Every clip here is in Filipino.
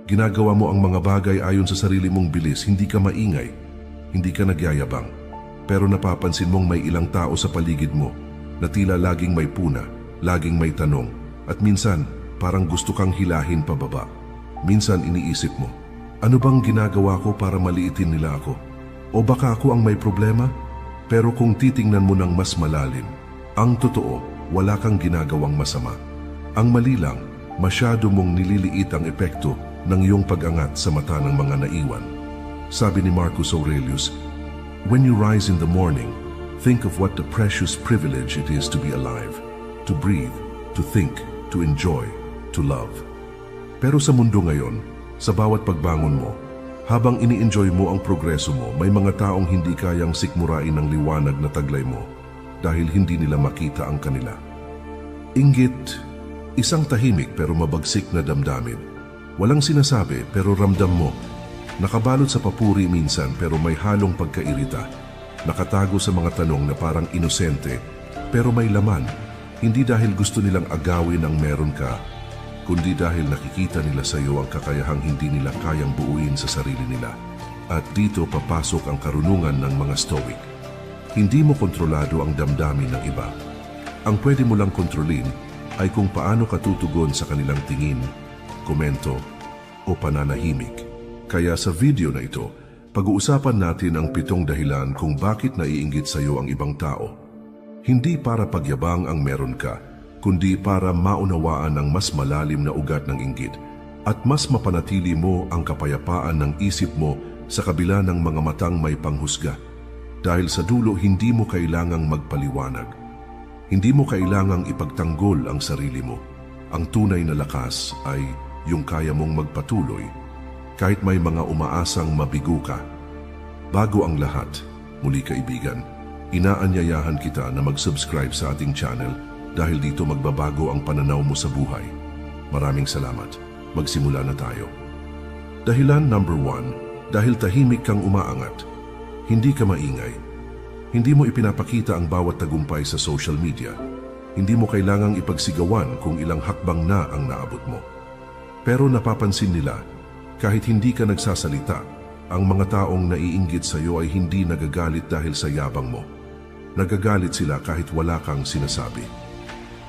Ginagawa mo ang mga bagay ayon sa sarili mong bilis, hindi ka maingay, hindi ka nagyayabang. Pero napapansin mong may ilang tao sa paligid mo na tila laging may puna, laging may tanong, at minsan parang gusto kang hilahin pababa. Minsan iniisip mo, ano bang ginagawa ko para maliitin nila ako? O baka ako ang may problema? Pero kung titingnan mo ng mas malalim, ang totoo, wala kang ginagawang masama. Ang mali lang, masyado mong nililiit ang epekto ng iyong pag-angat sa mata ng mga naiwan. Sabi ni Marcus Aurelius, "When you rise in the morning, think of what the precious privilege it is to be alive, to breathe, to think, to enjoy, to love." Pero sa mundo ngayon, sa bawat pagbangon mo, habang ini-enjoy mo ang progreso mo, may mga taong hindi kayang sikmurain ang liwanag na taglay mo dahil hindi nila makita ang kanila. Inggit, isang tahimik pero mabagsik na damdamin. Walang sinasabi pero ramdam mo. Nakabalot sa papuri minsan pero may halong pagkairita. Nakatago sa mga tanong na parang inosente pero may laman. Hindi dahil gusto nilang agawin ang meron ka, kundi dahil nakikita nila sa iyo ang kakayahang hindi nila kayang buuin sa sarili nila. At dito papasok ang karunungan ng mga Stoic. Hindi mo kontrolado ang damdamin ng iba. Ang pwede mo lang kontrolin ay kung paano ka tutugon sa kanilang tingin, komento o pananahimik. Kaya sa video na ito, pag-uusapan natin ang 7 dahilan kung bakit naiinggit sa iyo ang ibang tao. Hindi para pagyabang ang meron ka, kundi para maunawaan ang mas malalim na ugat ng inggit at mas mapanatili mo ang kapayapaan ng isip mo sa kabila ng mga matang may panghusga. Dahil sa dulo, hindi mo kailangang magpaliwanag. Hindi mo kailangang ipagtanggol ang sarili mo. Ang tunay na lakas ay yung kaya mong magpatuloy kahit may mga umaasang mabigo ka. Bago ang lahat, muli kaibigan, inaanyayahan kita na mag-subscribe sa ating channel dahil dito magbabago ang pananaw mo sa buhay. Maraming salamat. Magsimula na tayo. Dahilan number 1, dahil tahimik kang umaangat. Hindi ka maingay. Hindi mo ipinapakita ang bawat tagumpay sa social media. Hindi mo kailangang ipagsigawan kung ilang hakbang na ang naabot mo. Pero napapansin nila, kahit hindi ka nagsasalita, ang mga taong naiinggit sa iyo ay hindi nagagalit dahil sa yabang mo. Nagagalit sila kahit wala kang sinasabi.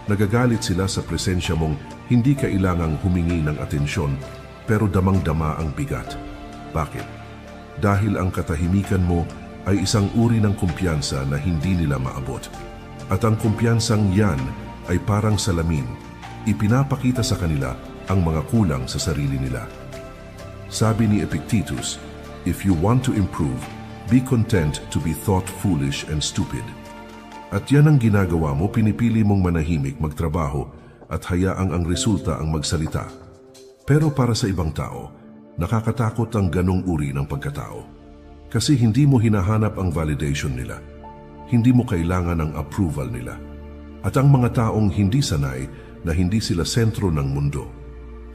Nagagalit sila sa presensya mong hindi kailangang humingi ng atensyon pero damang-dama ang bigat. Bakit? Dahil ang katahimikan mo ay isang uri ng kumpiyansa na hindi nila maabot. At ang kumpiyansang yan ay parang salamin, ipinapakita sa kanila ang mga kulang sa sarili nila. Sabi ni Epictetus, "If you want to improve, be content to be thought foolish and stupid." At yan ang ginagawa mo, pinipili mong manahimik, magtrabaho at hayaang ang resulta ang magsalita. Pero para sa ibang tao, nakakatakot ang ganong uri ng pagkatao. Kasi hindi mo hinahanap ang validation nila. Hindi mo kailangan ang approval nila. At ang mga taong hindi sanay na hindi sila sentro ng mundo,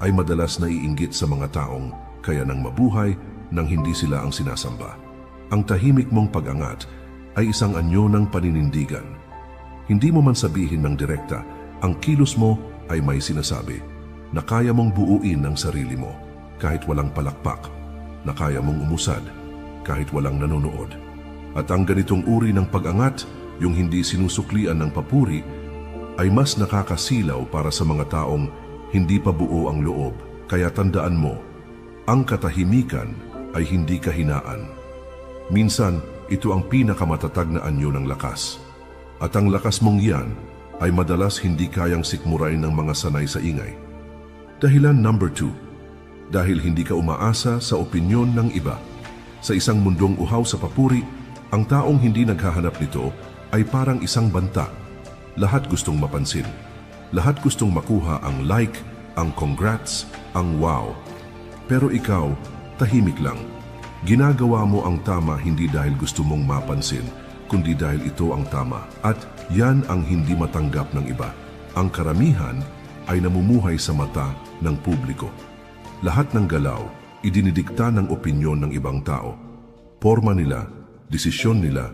ay madalas naiinggit sa mga taong kaya nang mabuhay nang hindi sila ang sinasamba. Ang tahimik mong pag-angat ay isang anyo ng paninindigan. Hindi mo man sabihin ng direkta, ang kilos mo ay may sinasabi na kaya mong buuin ang sarili mo kahit walang palakpak, na kaya mong umusad kahit walang nanonood. At ang ganitong uri ng pag-angat, yung hindi sinusuklian ng papuri, ay mas nakakasilaw para sa mga taong hindi pa buo ang loob. Kaya tandaan mo, ang katahimikan ay hindi kahinaan. Minsan, ito ang pinakamatatag na anyo ng lakas. At ang lakas mong yan ay madalas hindi kayang sikmurain ng mga sanay sa ingay. Dahilan number 2, dahil hindi ka umaasa sa opinyon ng iba. Sa isang mundong uhaw sa papuri, ang taong hindi naghahanap nito ay parang isang banta. Lahat gustong mapansin. Lahat gustong makuha ang like, ang congrats, ang wow. Pero ikaw, tahimik lang. Ginagawa mo ang tama hindi dahil gusto mong mapansin, kundi dahil ito ang tama. At yan ang hindi matanggap ng iba. Ang karamihan ay namumuhay sa mata ng publiko. Lahat ng galaw, idinidikta ng opinyon ng ibang tao. Porma nila, desisyon nila,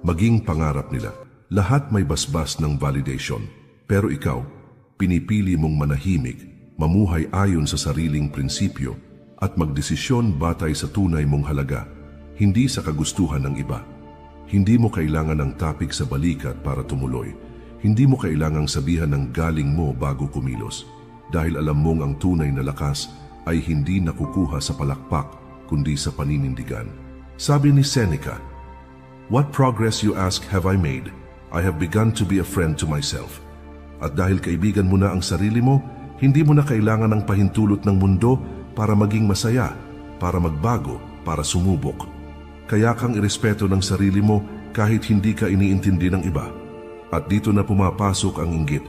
maging pangarap nila. Lahat may basbas ng validation. Pero ikaw, pinipili mong manahimik, mamuhay ayon sa sariling prinsipyo, at magdesisyon batay sa tunay mong halaga, hindi sa kagustuhan ng iba. Hindi mo kailangan ng tapik sa balikat para tumuloy. Hindi mo kailangang sabihan ng galing mo bago kumilos. Dahil alam mong ang tunay na lakas ay hindi nakukuha sa palakpak, kundi sa paninindigan. Sabi ni Seneca, "What progress you ask have I made? I have begun to be a friend to myself." At dahil kaibigan mo na ang sarili mo, hindi mo na kailangan ng pahintulot ng mundo para maging masaya, para magbago, para sumubok. Kaya kang irespeto ng sarili mo kahit hindi ka iniintindi ng iba. At dito na pumapasok ang inggit.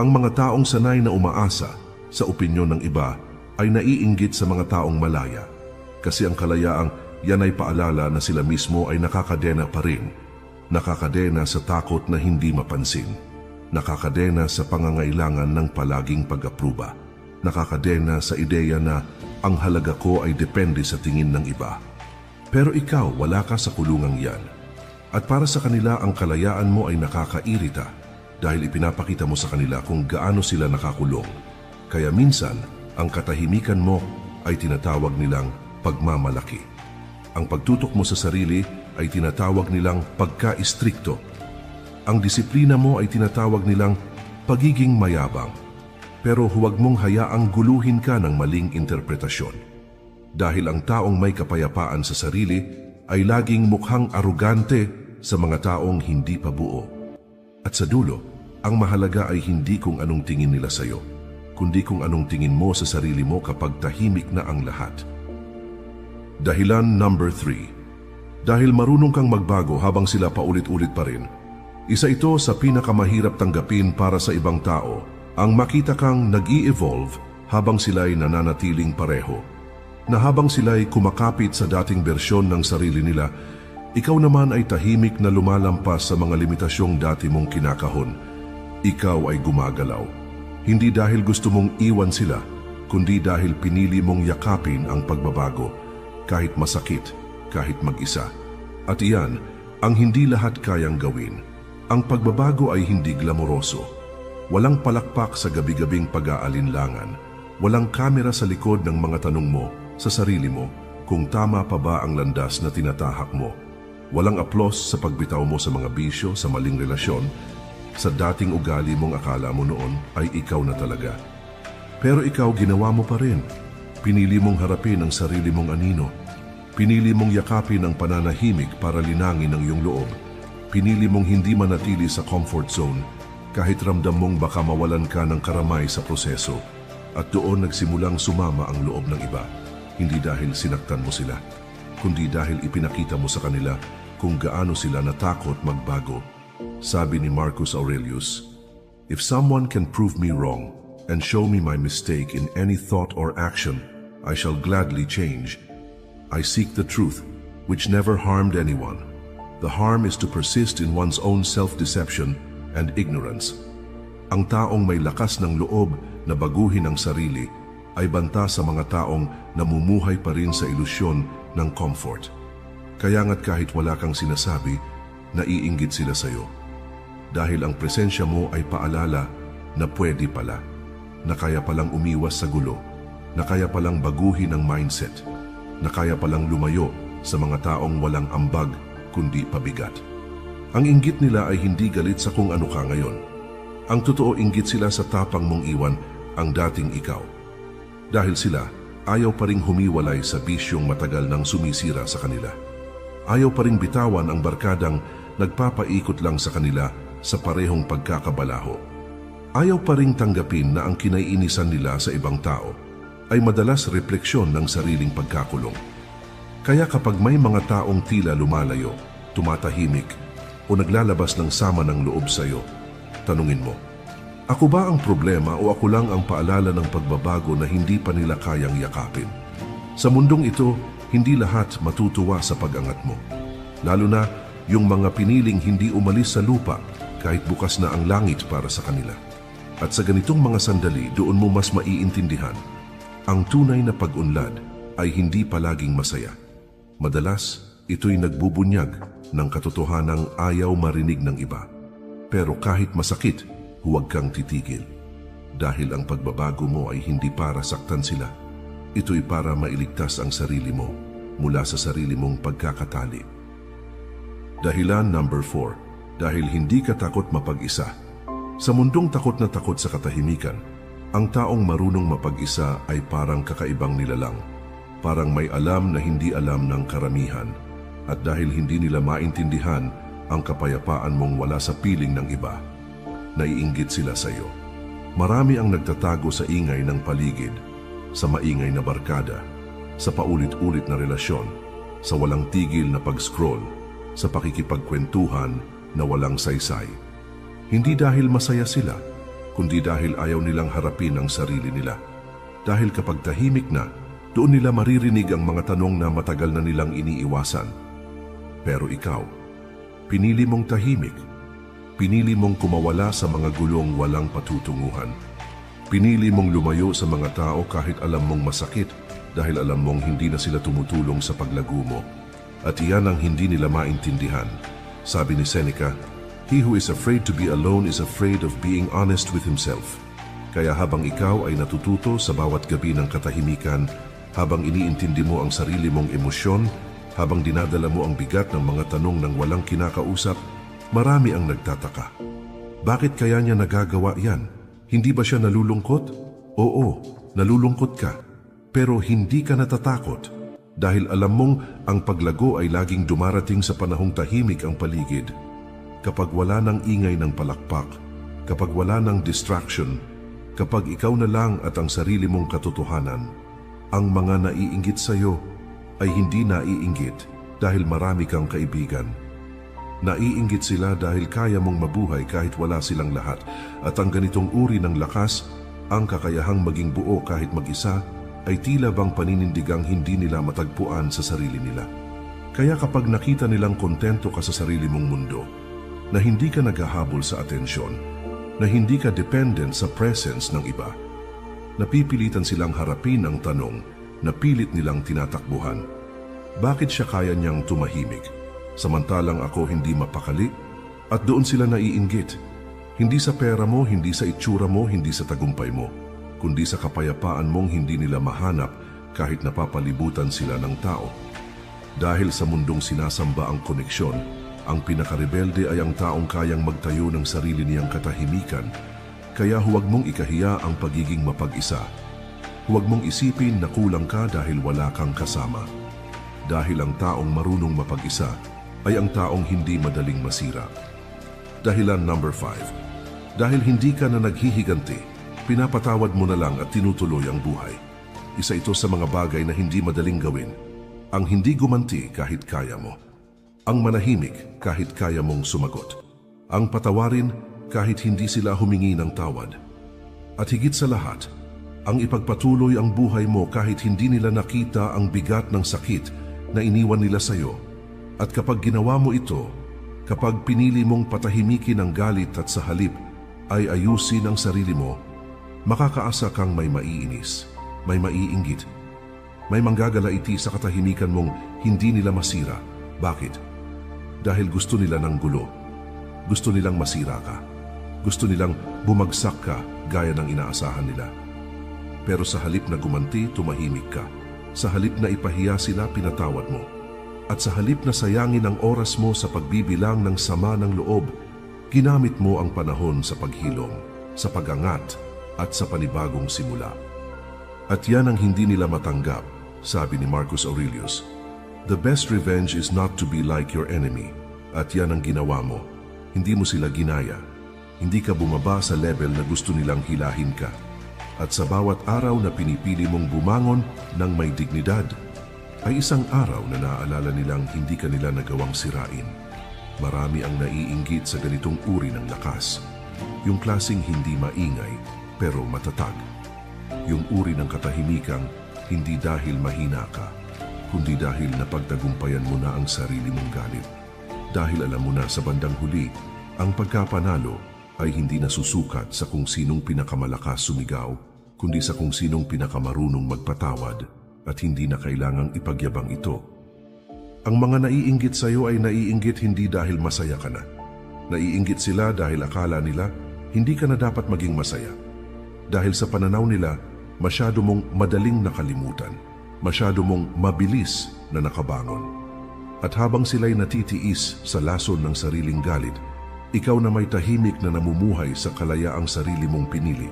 Ang mga taong sanay na umaasa sa opinyon ng iba ay naiinggit sa mga taong malaya. Kasi ang kalayaang yan ay paalala na sila mismo ay nakakadena pa rin. Nakakadena sa takot na hindi mapansin. Nakakadena sa pangangailangan ng palaging pag-apruba. Nakakadena sa ideya na ang halaga ko ay depende sa tingin ng iba. Pero ikaw, wala ka sa kulungang yan. At para sa kanila, ang kalayaan mo ay nakakairita dahil ipinapakita mo sa kanila kung gaano sila nakakulong. Kaya minsan, ang katahimikan mo ay tinatawag nilang pagmamalaki. Ang pagtutok mo sa sarili ay tinatawag nilang pagka-istrikto. Ang disiplina mo ay tinatawag nilang pagiging mayabang. Pero huwag mong hayaang guluhin ka ng maling interpretasyon. Dahil ang taong may kapayapaan sa sarili ay laging mukhang arugante sa mga taong hindi pa buo. At sa dulo, ang mahalaga ay hindi kung anong tingin nila sa iyo, kundi kung anong tingin mo sa sarili mo kapag tahimik na ang lahat. Dahilan number 3. Dahil marunong kang magbago habang sila paulit-ulit pa rin. Isa ito sa pinakamahirap tanggapin para sa ibang tao, ang makita kang nag-i-evolve habang sila'y nananatiling pareho. Na habang sila'y kumakapit sa dating bersyon ng sarili nila, ikaw naman ay tahimik na lumalampas sa mga limitasyong dati mong kinakahon. Ikaw ay gumagalaw. Hindi dahil gusto mong iwan sila, kundi dahil pinili mong yakapin ang pagbabago, kahit masakit, kahit mag-isa. At iyan, ang hindi lahat kayang gawin. Ang pagbabago ay hindi glamoroso. Walang palakpak sa gabi-gabing pag-aalinlangan. Walang kamera sa likod ng mga tanong mo sa sarili mo kung tama pa ba ang landas na tinatahak mo. Walang aplos sa pagbitaw mo sa mga bisyo, sa maling relasyon, sa dating ugali mong akala mo noon ay ikaw na talaga. Pero ikaw ginawa mo pa rin. Pinili mong harapin ang sarili mong anino. Pinili mong yakapin ang pananahimik para linangin ang iyong loob. Pinili mong hindi manatili sa comfort zone kahit ramdam mong baka mawalan ka ng karamay sa proseso. At doon nagsimulang sumama ang loob ng iba. Hindi dahil sinaktan mo sila, kundi dahil ipinakita mo sa kanila kung gaano sila natakot magbago. Sabi ni Marcus Aurelius, "If someone can prove me wrong and show me my mistake in any thought or action, I shall gladly change. I seek the truth, which never harmed anyone. The harm is to persist in one's own self-deception and ignorance." Ang taong may lakas ng loob na baguhin ang sarili ay banta sa mga taong namumuhay pa rin sa ilusyon ng comfort. Kaya nga't kahit wala kang sinasabi, naiinggit sila sa iyo. Dahil ang presensya mo ay paalala na pwede pala, na kaya palang umiwas sa gulo, na kaya palang baguhin ang mindset, na kaya palang lumayo sa mga taong walang ambag kundi pabigat. Ang inggit nila ay hindi galit sa kung ano ka ngayon. Ang totoo, inggit sila sa tapang mong iwan ang dating ikaw. Dahil sila, ayaw pa ring humiwalay sa bisyong matagal nang sumisira sa kanila. Ayaw pa ring bitawan ang barkadang nagpapaikot lang sa kanila sa parehong pagkakabalaho. Ayaw pa ring tanggapin na ang kinaiinisan nila sa ibang tao ay madalas refleksyon ng sariling pagkakulong. Kaya kapag may mga taong tila lumalayo, tumatahimik, o naglalabas ng sama ng loob sa iyo, tanungin mo, ako ba ang problema o ako lang ang paalala ng pagbabago na hindi pa nila kayang yakapin? Sa mundong ito, hindi lahat matutuwa sa pag-angat mo. Lalo na yung mga piniling hindi umalis sa lupa kahit bukas na ang langit para sa kanila. At sa ganitong mga sandali, doon mo mas maiintindihan. Ang tunay na pag-unlad ay hindi palaging masaya. Madalas, ito'y nagbubunyag ng katotohanang ayaw marinig ng iba. Pero kahit masakit, huwag kang titigil. Dahil ang pagbabago mo ay hindi para saktan sila. ito'y para mailigtas ang sarili mo mula sa sarili mong pagkakatali. Dahilan number 4, dahil hindi ka takot mapag-isa. Sa mundong takot na takot sa katahimikan, ang taong marunong mapag-isa ay parang kakaibang nilalang. Parang may alam na hindi alam ng karamihan. At dahil hindi nila maintindihan ang kapayapaan mong wala sa piling ng iba, naiinggit sila sa iyo. Marami ang nagtatago sa ingay ng paligid, sa maingay na barkada, sa paulit-ulit na relasyon, sa walang tigil na pag-scroll, sa pakikipagkwentuhan na walang saysay. Hindi dahil masaya sila, kundi dahil ayaw nilang harapin ang sarili nila. Dahil kapag tahimik na, doon nila maririnig ang mga tanong na matagal na nilang iniiwasan. Pero ikaw, pinili mong tahimik. Pinili mong kumawala sa mga gulong walang patutunguhan. Pinili mong lumayo sa mga tao kahit alam mong masakit dahil alam mong hindi na sila tumutulong sa paglago mo. At iyan ang hindi nila maintindihan. Sabi ni Seneca, "He who is afraid to be alone is afraid of being honest with himself." Kaya habang ikaw ay natututo sa bawat gabi ng katahimikan, habang iniintindi mo ang sarili mong emosyon, habang dinadala mo ang bigat ng mga tanong ng walang kinakausap, marami ang nagtataka. Bakit kaya niya nagagawa yan? Hindi ba siya nalulungkot? Oo, nalulungkot ka. Pero hindi ka natatakot dahil alam mong ang paglago ay laging dumarating sa panahong tahimik ang paligid. Kapag wala ng ingay ng palakpak, kapag wala ng distraction, kapag ikaw na lang at ang sarili mong katotohanan, ang mga naiinggit sa iyo ay hindi naiinggit dahil marami kang kaibigan. Naiinggit sila dahil kaya mong mabuhay kahit wala silang lahat, at ang ganitong uri ng lakas, ang kakayahang maging buo kahit mag-isa, ay tila bang paninindigang hindi nila matagpuan sa sarili nila. Kaya kapag nakita nilang kontento ka sa sarili mong mundo, na hindi ka naghahabol sa atensyon, na hindi ka dependent sa presence ng iba, napipilitan silang harapin ang tanong na pilit nilang tinatakbuhan. Bakit siya kaya niyang tumahimik, samantalang ako hindi mapakali? At doon sila naiinggit. Hindi sa pera mo, hindi sa itsura mo, hindi sa tagumpay mo, kundi sa kapayapaan mong hindi nila mahanap kahit napapalibutan sila ng tao. Dahil sa mundong sinasamba ang koneksyon, ang pinakarebelde ay ang taong kayang magtayo ng sarili niyang katahimikan. Kaya huwag mong ikahiya ang pagiging mapag-isa. Huwag mong isipin na kulang ka dahil wala kang kasama. Dahil ang taong marunong mapag-isa ay ang taong hindi madaling masira. Dahilan number 5. Dahil hindi ka na naghihiganti, pinapatawad mo na lang at tinutuloy ang buhay. Isa ito sa mga bagay na hindi madaling gawin. Ang hindi gumanti kahit kaya mo. Ang manahimik kahit kaya mong sumagot. Ang patawarin kahit hindi sila humingi ng tawad. At higit sa lahat, ang ipagpatuloy ang buhay mo kahit hindi nila nakita ang bigat ng sakit na iniwan nila sa iyo. At kapag ginawa mo ito, kapag pinili mong patahimikin ang galit at sa halip ay ayusin ang sarili mo, makakaasa kang may maiinis, may maiinggit, may manggagalaiti sa katahimikan mong hindi nila masira. Bakit? Dahil gusto nila ng gulo. Gusto nilang masira ka. Gusto nilang bumagsak ka gaya ng inaasahan nila. Pero sa halip na gumanti, tumahimik ka. Sa halip na ipahiya sila, pinatawad mo. At sa halip na sayangin ang oras mo sa pagbibilang ng sama ng loob, ginamit mo ang panahon sa paghilom, sa pag-angat, at sa panibagong simula. At yan ang hindi nila matanggap, sabi ni Marcus Aurelius. The best revenge is not to be like your enemy. At yan ang ginawa mo. Hindi mo sila ginaya. Hindi ka bumaba sa level na gusto nilang hilahin ka. At sa bawat araw na pinipili mong bumangon ng may dignidad, ay isang araw na naaalala nilang hindi ka nila nagawang sirain. Marami ang naiinggit sa ganitong uri ng lakas. Yung klaseng hindi maingay, pero matatag. Yung uri ng katahimikang hindi dahil mahina ka, kundi dahil napagtagumpayan mo na ang sarili mong galit. Dahil alam mo na sa bandang huli, ang pagkapanalo ay hindi nasusukat sa kung sinong pinakamalakas sumigaw, kundi sa kung sinong pinakamarunong magpatawad at hindi na kailangang ipagyabang ito. Ang mga naiinggit sa iyo ay naiinggit hindi dahil masaya ka na. Naiinggit sila dahil akala nila hindi ka na dapat maging masaya. Dahil sa pananaw nila, masyado mong madaling nakalimutan, masyado mong mabilis na nakabangon. At habang sila'y natitiis sa lason ng sariling galit, ikaw na may tahimik na namumuhay sa kalayaang sarili mong pinili.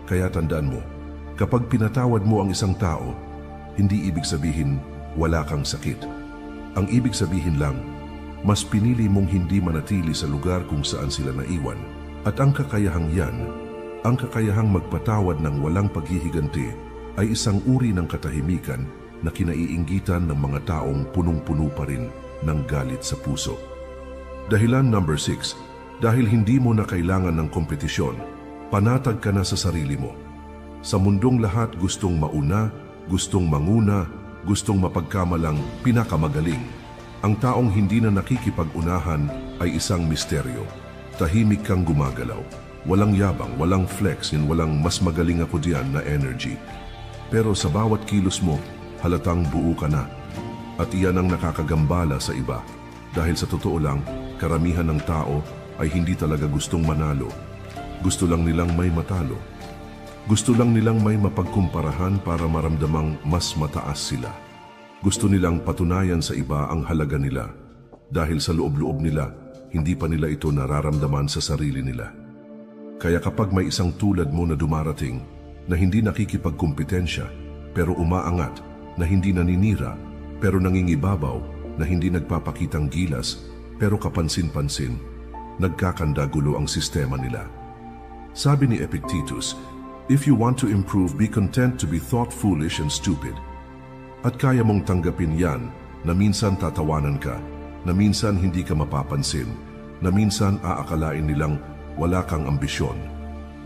Kaya tandaan mo, kapag pinatawad mo ang isang tao, hindi ibig sabihin wala kang sakit. Ang ibig sabihin lang, mas pinili mong hindi manatili sa lugar kung saan sila naiwan. At ang kakayahang yan, ang kakayahang magpatawad ng walang paghihiganti, ay isang uri ng katahimikan na kinaiinggitan ng mga taong punong-puno pa rin ng galit sa puso. Dahilan number 6, dahil hindi mo na kailangan ng kompetisyon, panatag ka na sa sarili mo. Sa mundong lahat gustong mauna, gustong manguna, gustong mapagkamalang pinakamagaling. Ang taong hindi na nakikipag-unahan ay isang misteryo. Tahimik kang gumagalaw. Walang yabang, walang flex, walang mas magaling ako diyan na energy. Pero sa bawat kilos mo, halatang buo ka na. At iyan ang nakakagambala sa iba. Dahil sa totoo lang, karamihan ng tao ay hindi talaga gustong manalo. Gusto lang nilang may matalo. Gusto lang nilang may mapagkumparahan para maramdamang mas mataas sila. Gusto nilang patunayan sa iba ang halaga nila. Dahil sa loob-loob nila, hindi pa nila ito nararamdaman sa sarili nila. Kaya kapag may isang tulad mo na dumarating, na hindi nakikipagkumpetensya, pero umaangat, na hindi naninira, pero nangingibabaw, na hindi nagpapakitang gilas, pero kapansin-pansin, nagkakandagulo ang sistema nila. Sabi ni Epictetus, "If you want to improve, be content to be thought foolish and stupid." At kaya mong tanggapin yan na minsan tatawanan ka, na minsan hindi ka mapapansin, na minsan aakalain nilang wala kang ambisyon.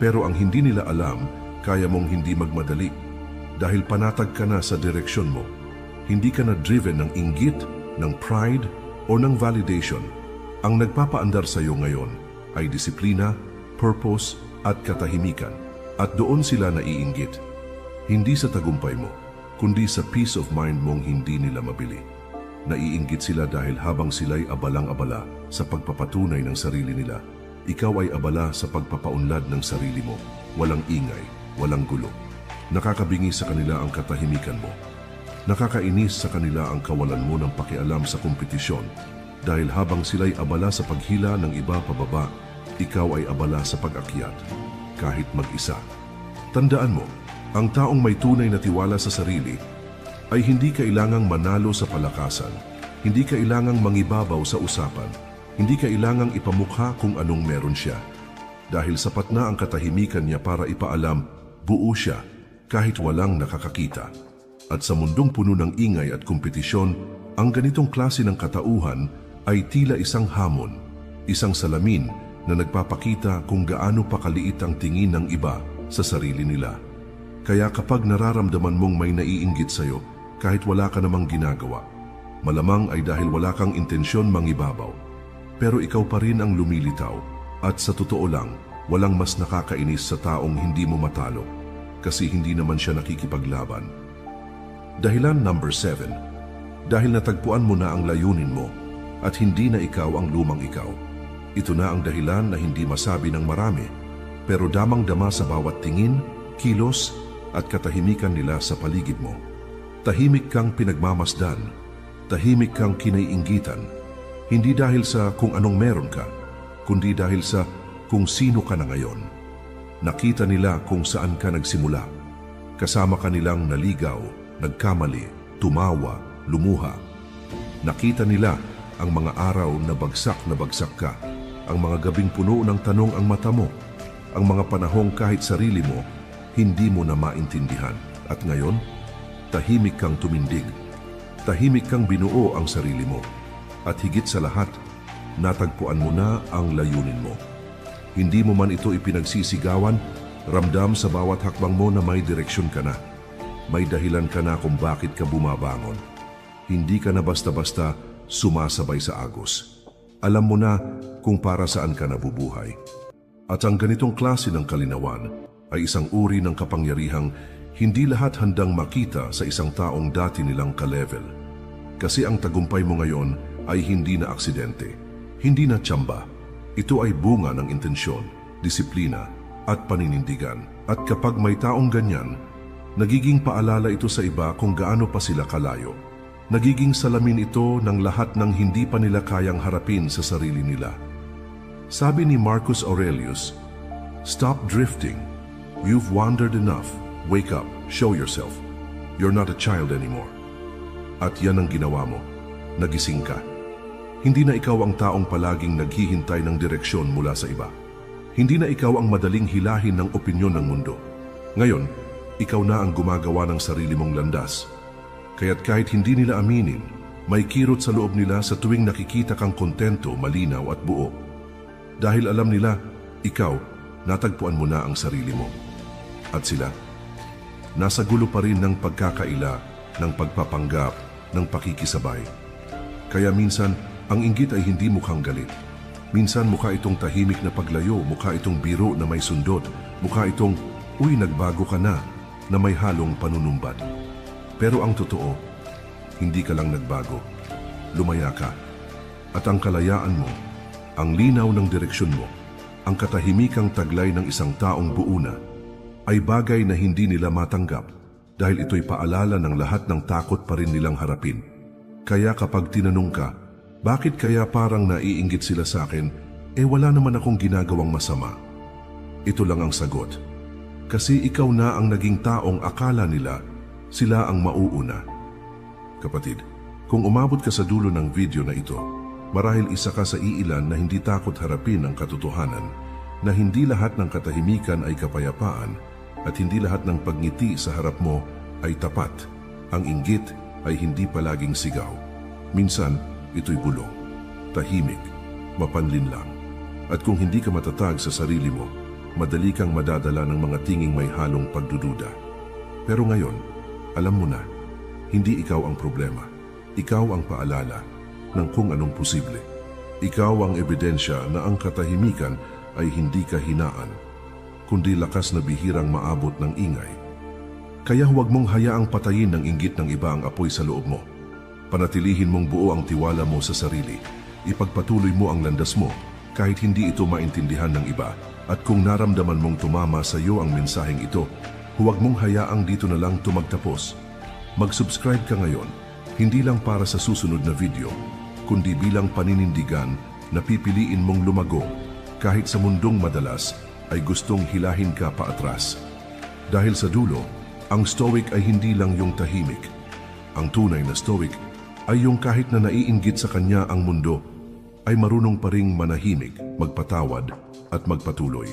Pero ang hindi nila alam, kaya mong hindi magmadali. Dahil panatag ka na sa direksyon mo. Hindi ka na driven ng inggit, ng pride, o ng validation. Ang nagpapaandar sa iyo ngayon ay disiplina, purpose, at katahimikan. At doon sila naiinggit. Hindi sa tagumpay mo, kundi sa peace of mind mong hindi nila mabili. Naiinggit sila dahil habang sila'y abalang-abala sa pagpapatunay ng sarili nila, ikaw ay abala sa pagpapaunlad ng sarili mo. Walang ingay, walang gulo. Nakakabingi sa kanila ang katahimikan mo. Nakakainis sa kanila ang kawalan mo ng pakialam sa kompetisyon dahil habang sila'y abala sa paghila ng iba pababa, ikaw ay abala sa pag-akyat, kahit mag-isa. Tandaan mo, ang taong may tunay na tiwala sa sarili ay hindi kailangang manalo sa palakasan, hindi kailangang mangibabaw sa usapan, hindi kailangang ipamukha kung anong meron siya. Dahil sapat na ang katahimikan niya para ipaalam, buo siya, kahit walang nakakakita. At sa mundong puno ng ingay at kompetisyon, ang ganitong klase ng katauhan ay tila isang hamon, isang salamin na nagpapakita kung gaano pakaliit ang tingin ng iba sa sarili nila. Kaya kapag nararamdaman mong may naiinggit sa'yo, kahit wala ka namang ginagawa, malamang ay dahil wala kang intensyon mangibabaw. Pero ikaw pa rin ang lumilitaw, at sa totoo lang, walang mas nakakainis sa taong hindi mo matalo, kasi hindi naman siya nakikipaglaban. Dahilan number 7, dahil natagpuan mo na ang layunin mo at hindi na ikaw ang lumang ikaw. Ito na ang dahilan na hindi masabi ng marami, pero damang-dama sa bawat tingin, kilos at katahimikan nila sa paligid mo. Tahimik kang pinagmamasdan, tahimik kang kinaiinggitan, hindi dahil sa kung anong meron ka, kundi dahil sa kung sino ka na ngayon. Nakita nila kung saan ka nagsimula. Kasama ka nilang naligaw, nagkamali, tumawa, lumuha. Nakita nila ang mga araw na bagsak ka, ang mga gabing puno ng tanong ang mata mo, ang mga panahong kahit sarili mo, hindi mo na maintindihan. At ngayon, tahimik kang tumindig, tahimik kang binuo ang sarili mo, at higit sa lahat, natagpuan mo na ang layunin mo. Hindi mo man ito ipinagsisigawan, ramdam sa bawat hakbang mo na may direksyon ka na. May dahilan ka na kung bakit ka bumabangon. Hindi ka na basta-basta sumasabay sa agos. Alam mo na kung para saan ka nabubuhay. At ang ganitong klase ng kalinawan ay isang uri ng kapangyarihang hindi lahat handang makita sa isang taong dati nilang ka-level. Kasi ang tagumpay mo ngayon ay hindi na aksidente, hindi na tsamba. Ito ay bunga ng intensyon, disiplina at paninindigan. At kapag may taong ganyan, Nagiging paalala ito sa iba kung gaano pa sila kalayo. Nagiging salamin ito ng lahat ng hindi pa nila kayang harapin sa sarili nila. Sabi ni Marcus Aurelius, "Stop drifting. You've wandered enough. Wake up. Show yourself. You're not a child anymore." At yan ang ginawa mo. Nagising ka. Hindi na ikaw ang taong palaging naghihintay ng direksyon mula sa iba. Hindi na ikaw ang madaling hilahin ng opinyon ng mundo. Ngayon, ikaw na ang gumagawa ng sarili mong landas. Kaya't kahit hindi nila aminin, may kirot sa loob nila sa tuwing nakikita kang kontento, malinaw at buo. Dahil alam nila, ikaw, natagpuan mo na ang sarili mo. At sila, nasa gulo pa rin ng pagkakaila, ng pagpapanggap, ng pakikisabay. Kaya minsan, ang inggit ay hindi mukhang galit. Minsan mukha itong tahimik na paglayo, mukha itong biro na may sundot, mukha itong, "Uy, nagbago ka na," na may halong panunumbat. Pero ang totoo, hindi ka lang nagbago. Lumaya ka. At ang kalayaan mo, ang linaw ng direksyon mo, ang katahimikang taglay ng isang taong buo na, ay bagay na hindi nila matanggap dahil ito'y paalala ng lahat ng takot pa rin nilang harapin. Kaya kapag tinanong ka, bakit kaya parang naiinggit sila sa akin, wala naman akong ginagawang masama. Ito lang ang sagot. Kasi ikaw na ang naging taong akala nila sila ang mauuna. Kapatid, kung umabot ka sa dulo ng video na ito, marahil isa ka sa iilan na hindi takot harapin ang katotohanan na hindi lahat ng katahimikan ay kapayapaan at hindi lahat ng pagngiti sa harap mo ay tapat. Ang inggit ay hindi palaging sigaw. Minsan, ito'y bulong, tahimik, mapanlinlang. At kung hindi ka matatag sa sarili mo, madali kang madadala ng mga tinging may halong pagdududa. Pero ngayon, alam mo na, hindi ikaw ang problema. Ikaw ang paalala ng kung anong posible. Ikaw ang ebidensya na ang katahimikan ay hindi kahinaan, kundi lakas na bihirang maabot ng ingay. Kaya huwag mong hayaang patayin ng inggit ng iba ang apoy sa loob mo. Panatilihin mong buo ang tiwala mo sa sarili. Ipagpatuloy mo ang landas mo kahit hindi ito maintindihan ng iba. At kung naramdaman mong tumama sa iyo ang mensaheng ito, huwag mong hayaang dito na lang tumagtapos. Mag-subscribe ka ngayon, hindi lang para sa susunod na video, kundi bilang paninindigan na pipiliin mong lumago kahit sa mundong madalas ay gustong hilahin ka paatras. Dahil sa dulo, ang stoic ay hindi lang yung tahimik. Ang tunay na stoic ay yung kahit na naiinggit sa kanya ang mundo, ay marunong pa ring manahimik, magpatawad at magpatuloy.